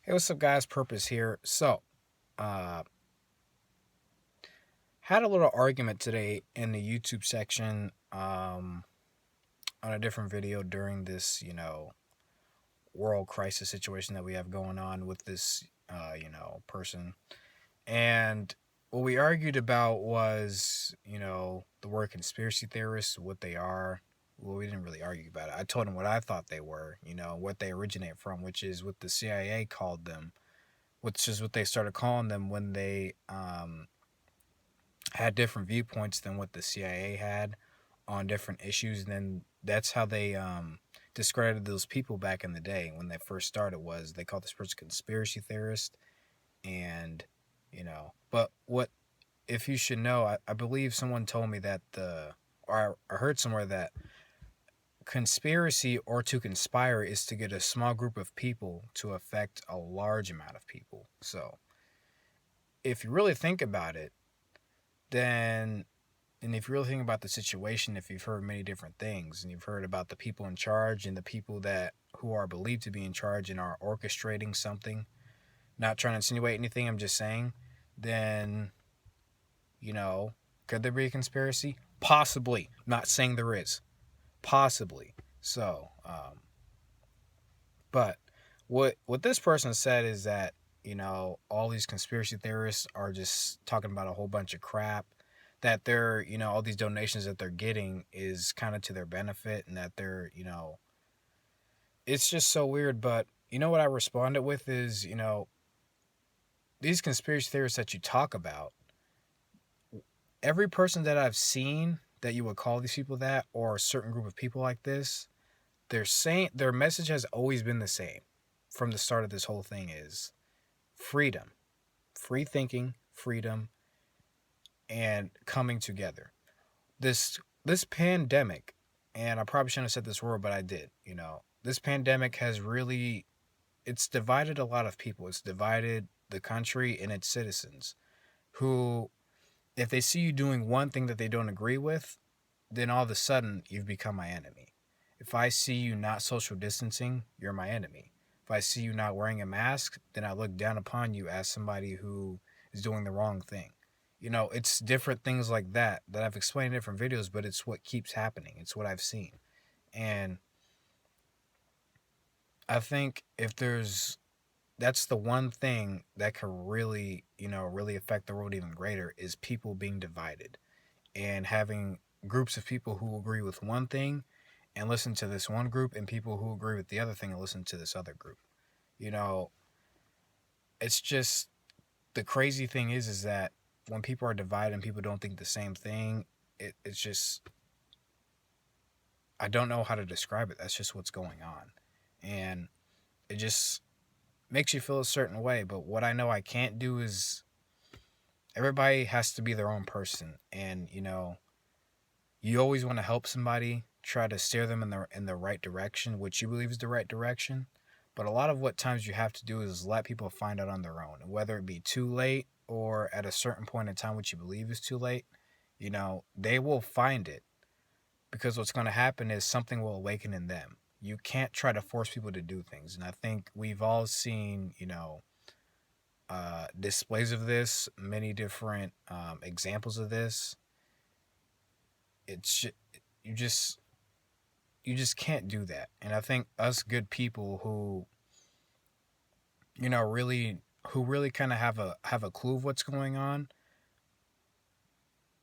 Hey, what's up, guys? Purpose here. Uh, had a little argument today in the YouTube section, on a different video during this, world crisis situation that we have going on with this, person. And what we argued about was, the word conspiracy theorists, what they are. Well, we didn't really argue about it. I told him what I thought they were, what they originate from, which is what the CIA called them, which is what they started calling them when they had different viewpoints than what the CIA had on different issues. And then that's how they discredited those people back in the day when they first started. Was they called this person conspiracy theorist, and But what if you should know? I believe someone told me that or I heard somewhere that conspiracy or to conspire is to get a small group of people to affect a large amount of people. So if you really think about it, then and if you really think about the situation, if you've heard many different things and you've heard about the people in charge and the people that who are believed to be in charge and are orchestrating something, not trying to insinuate anything, I'm just saying, then, you know, could there be a conspiracy? Possibly. Not saying there is. Possibly. So, but what this person said is that, all these conspiracy theorists are just talking about a whole bunch of crap, that they're, all these donations that they're getting is kind of to their benefit, and that they're, it's just so weird. But what I responded with is, these conspiracy theorists that you talk about, every person that I've seen that you would call these people that, or a certain group of people like this, they're saying their message has always been the same from the start of this whole thing: is freedom, free thinking, freedom, and coming together. This pandemic, and I probably shouldn't have said this word, but I did. This pandemic has really, it's divided a lot of people. It's divided the country and its citizens, who, if they see you doing one thing that they don't agree with, then all of a sudden you've become my enemy. If I see you not social distancing, you're my enemy. If I see you not wearing a mask, then I look down upon you as somebody who is doing the wrong thing. It's different things like that I've explained in different videos, but it's what keeps happening. It's what I've seen. And I think if there's that's the one thing that could really, really affect the world even greater, is people being divided and having groups of people who agree with one thing and listen to this one group, and people who agree with the other thing and listen to this other group. You know, it's just, the crazy thing is that when people are divided and people don't think the same thing, it's just, I don't know how to describe it. That's just what's going on. And it just makes you feel a certain way. But what I know I can't do is, everybody has to be their own person. And, you always want to help somebody, try to steer them in the right direction, which you believe is the right direction. But a lot of what times you have to do is let people find out on their own, whether it be too late or at a certain point in time, which you believe is too late. They will find it, because what's going to happen is something will awaken in them. You can't try to force people to do things, and I think we've all seen, displays of this, many different examples of this. It's you just you just can't do that. And I think us good people who, really, kind of have a clue of what's going on,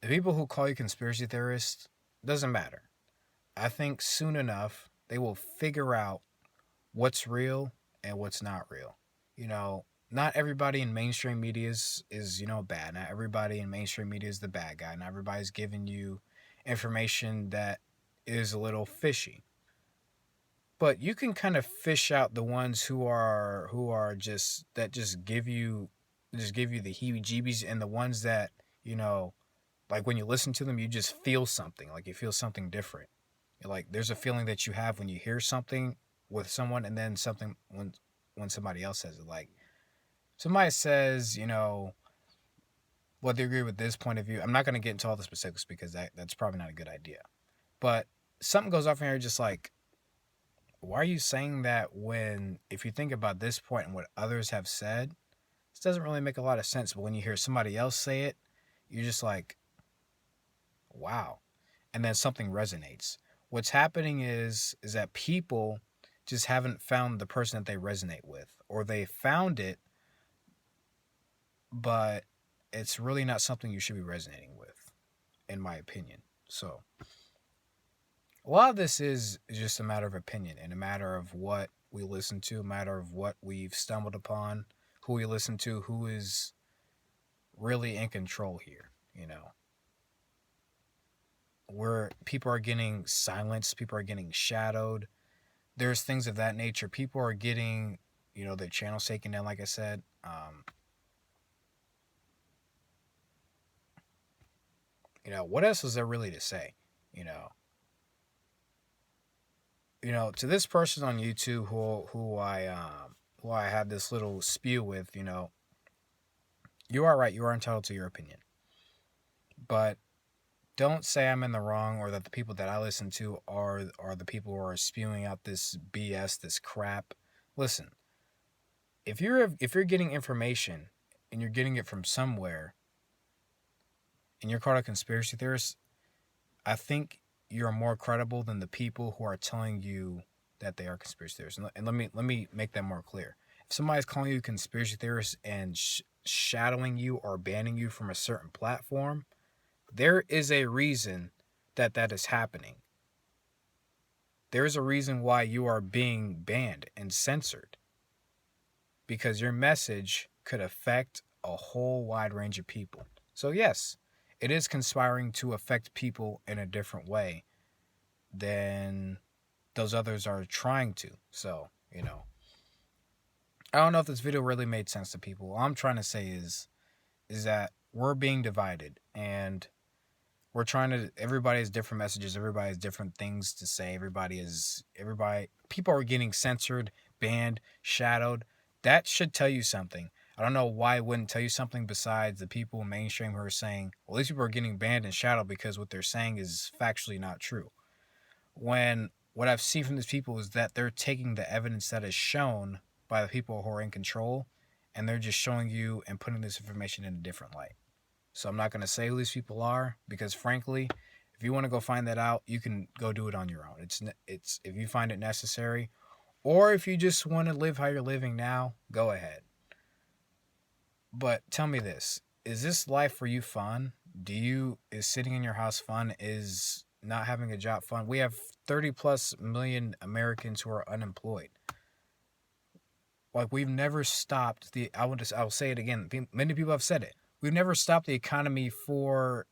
the people who call you conspiracy theorists, doesn't matter. I think soon enough they will figure out what's real and what's not real. You know, Not everybody in mainstream media is bad. Not everybody in mainstream media is the bad guy. Not everybody's giving you information that is a little fishy. But you can kind of fish out the ones who are just give you the heebie-jeebies, and the ones that, you know like, when you listen to them, you just feel something, like you feel something different. Like, there's a feeling that you have when you hear something with someone, and then something when somebody else says it. Like, somebody says, whether you agree with this point of view. I'm not going to get into all the specifics, because that's probably not a good idea. But something goes off in here, just like, why are you saying that when, if you think about this point and what others have said, this doesn't really make a lot of sense. But when you hear somebody else say it, you're just like, wow. And then something resonates. What's happening is that people just haven't found the person that they resonate with, or they found it, but it's really not something you should be resonating with, in my opinion. So a lot of this is just a matter of opinion and a matter of what we listen to, a matter of what we've stumbled upon, who we listen to, who is really in control here. Where people are getting silenced, people are getting shadowed. There's things of that nature. People are getting, their channels taken down, like I said. What else is there really to say? You know, to this person on YouTube who I had this little spew with, you are right. You are entitled to your opinion, but don't say I'm in the wrong or that the people that I listen to are the people who are spewing out this BS, this crap. Listen, if you're getting information and you're getting it from somewhere and you're called a conspiracy theorist, I think you're more credible than the people who are telling you that they are conspiracy theorists. And let me make that more clear. If somebody's calling you a conspiracy theorist and shadowing you or banning you from a certain platform, there is a reason that is happening. There is a reason why you are being banned and censored, because your message could affect a whole wide range of people. So yes, it is conspiring to affect people in a different way than those others are trying to. So, I don't know if this video really made sense to people. All I'm trying to say is that we're being divided, and we're trying to, everybody has different messages, everybody has different things to say, people are getting censored, banned, shadowed. That should tell you something. I don't know why it wouldn't tell you something besides the people mainstream who are saying, well, these people are getting banned and shadowed because what they're saying is factually not true. When what I've seen from these people is that they're taking the evidence that is shown by the people who are in control, and they're just showing you and putting this information in a different light. So I'm not going to say who these people are, because frankly, if you want to go find that out, you can go do it on your own. It's if you find it necessary, or if you just want to live how you're living now, go ahead. But tell me this, is this life for you fun? Is sitting in your house fun? Is not having a job fun? We have 30 plus million Americans who are unemployed. Like, we've never stopped I'll say it again. Many people have said it. We've never stopped the economy we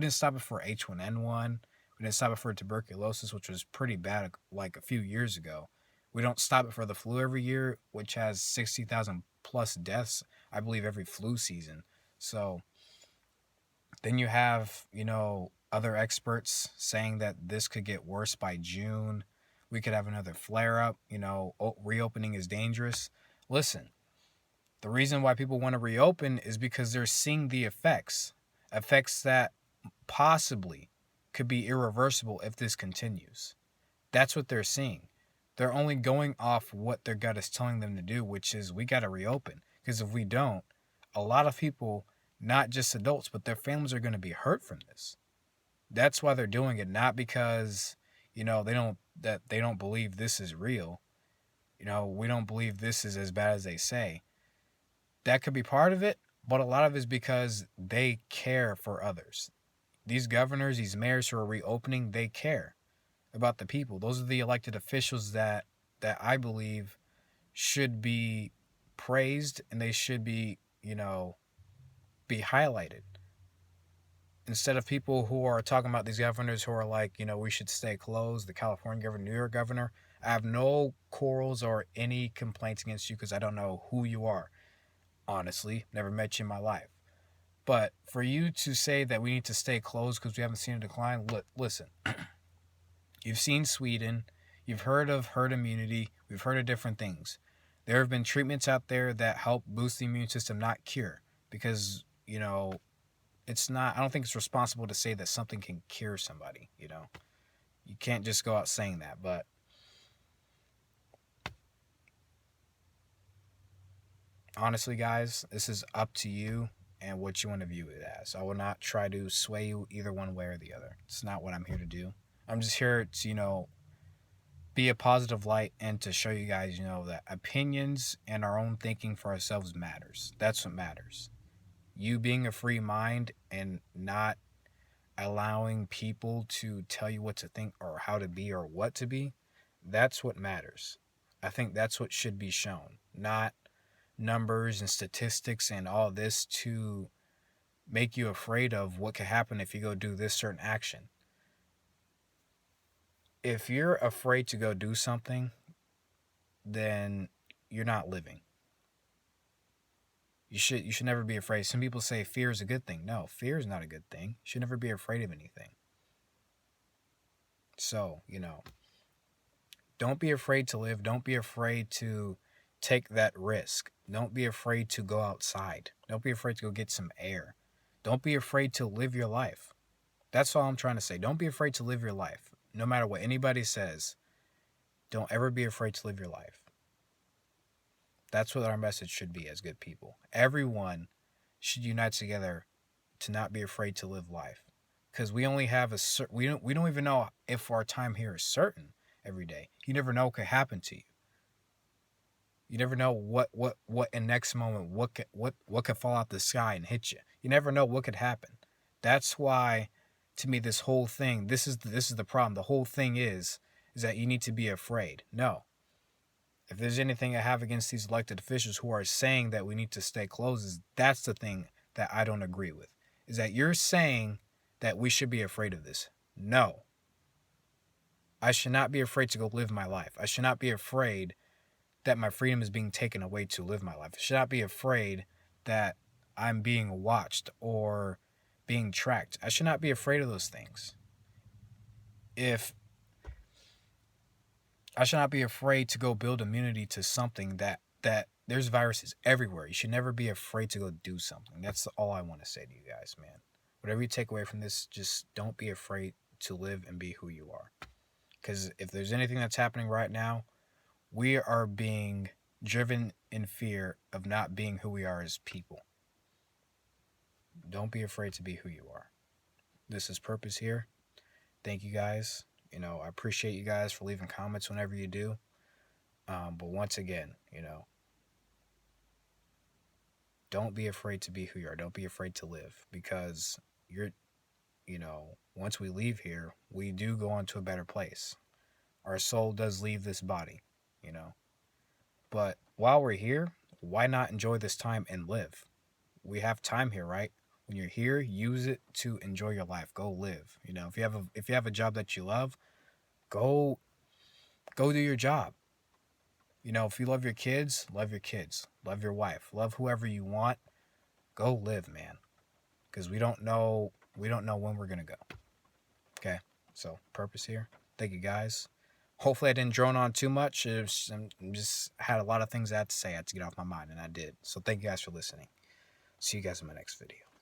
didn't stop it for H1N1. We didn't stop it for tuberculosis, which was pretty bad like a few years ago. We don't stop it for the flu every year, which has 60,000 plus deaths, I believe, every flu season. So then you have, other experts saying that this could get worse by June. We could have another flare up. Reopening is dangerous. Listen, the reason why people want to reopen is because they're seeing the effects that possibly could be irreversible if this continues. That's what they're seeing. They're only going off what their gut is telling them to do, which is we got to reopen. Because if we don't, a lot of people, not just adults, but their families are going to be hurt from this. That's why they're doing it, not because, they don't believe this is real. We don't believe this is as bad as they say. That could be part of it, but a lot of it is because they care for others. These governors, these mayors who are reopening, they care about the people. Those are the elected officials that I believe should be praised, and they should be, be highlighted. Instead of people who are talking about these governors who are like, we should stay closed, the California governor, New York governor. I have no quarrels or any complaints against you because I don't know who you are. Honestly, never met you in my life. But for you to say that we need to stay closed because we haven't seen a decline, listen. You've seen Sweden. You've heard of herd immunity. We've heard of different things. There have been treatments out there that help boost the immune system, not cure. Because, it's not, I don't think it's responsible to say that something can cure somebody, You can't just go out saying that. But Honestly, guys, this is up to you and what you want to view it as. I will not try to sway you either one way or the other. It's not what I'm here to do. I'm just here to, be a positive light and to show you guys, that opinions and our own thinking for ourselves matters. That's what matters. You being a free mind and not allowing people to tell you what to think or how to be or what to be, that's what matters. I think that's what should be shown, not numbers and statistics and all this to make you afraid of what could happen if you go do this certain action. If you're afraid to go do something, then you're not living. You should never be afraid. Some people say fear is a good thing. No, fear is not a good thing. You should never be afraid of anything. So, don't be afraid to live. Don't be afraid to take that risk. Don't be afraid to go outside. Don't be afraid to go get some air. Don't be afraid to live your life. That's all I'm trying to say. Don't be afraid to live your life. No matter what anybody says, don't ever be afraid to live your life. That's what our message should be as good people. Everyone should unite together to not be afraid to live life. Because we only have we don't even know if our time here is certain every day. You never know what could happen to you. You never know what in next moment what could fall out the sky and hit you. You never know what could happen. That's why, to me, this whole thing, this is the problem. The whole thing is that you need to be afraid. No. If there's anything I have against these elected officials who are saying that we need to stay closed, that's the thing that I don't agree with. Is that you're saying that we should be afraid of this. No. I should not be afraid to go live my life. I should not be afraid that my freedom is being taken away to live my life. I should not be afraid that I'm being watched or being tracked. I should not be afraid of those things. If I should not be afraid to go build immunity to something that there's viruses everywhere. You should never be afraid to go do something. That's all I want to say to you guys, man. Whatever you take away from this, just don't be afraid to live and be who you are. Because if there's anything that's happening right now, we are being driven in fear of not being who we are as people. Don't be afraid to be who you are. This is Purpose here. Thank you guys. I appreciate you guys for leaving comments whenever you do. But once again, don't be afraid to be who you are. Don't be afraid to live, because once we leave here, we do go on to a better place. Our soul does leave this body, But while we're here, why not enjoy this time and live? We have time here, right? When you're here, use it to enjoy your life. Go live. If you have a job that you love, go do your job. If you love your kids, love your kids. Love your wife. Love whoever you want. Go live, man. Because we don't know when we're gonna go. Okay? So, Purpose here. Thank you guys. Hopefully I didn't drone on too much. I just had a lot of things I had to say. I had to get off my mind, and I did. So thank you guys for listening. See you guys in my next video.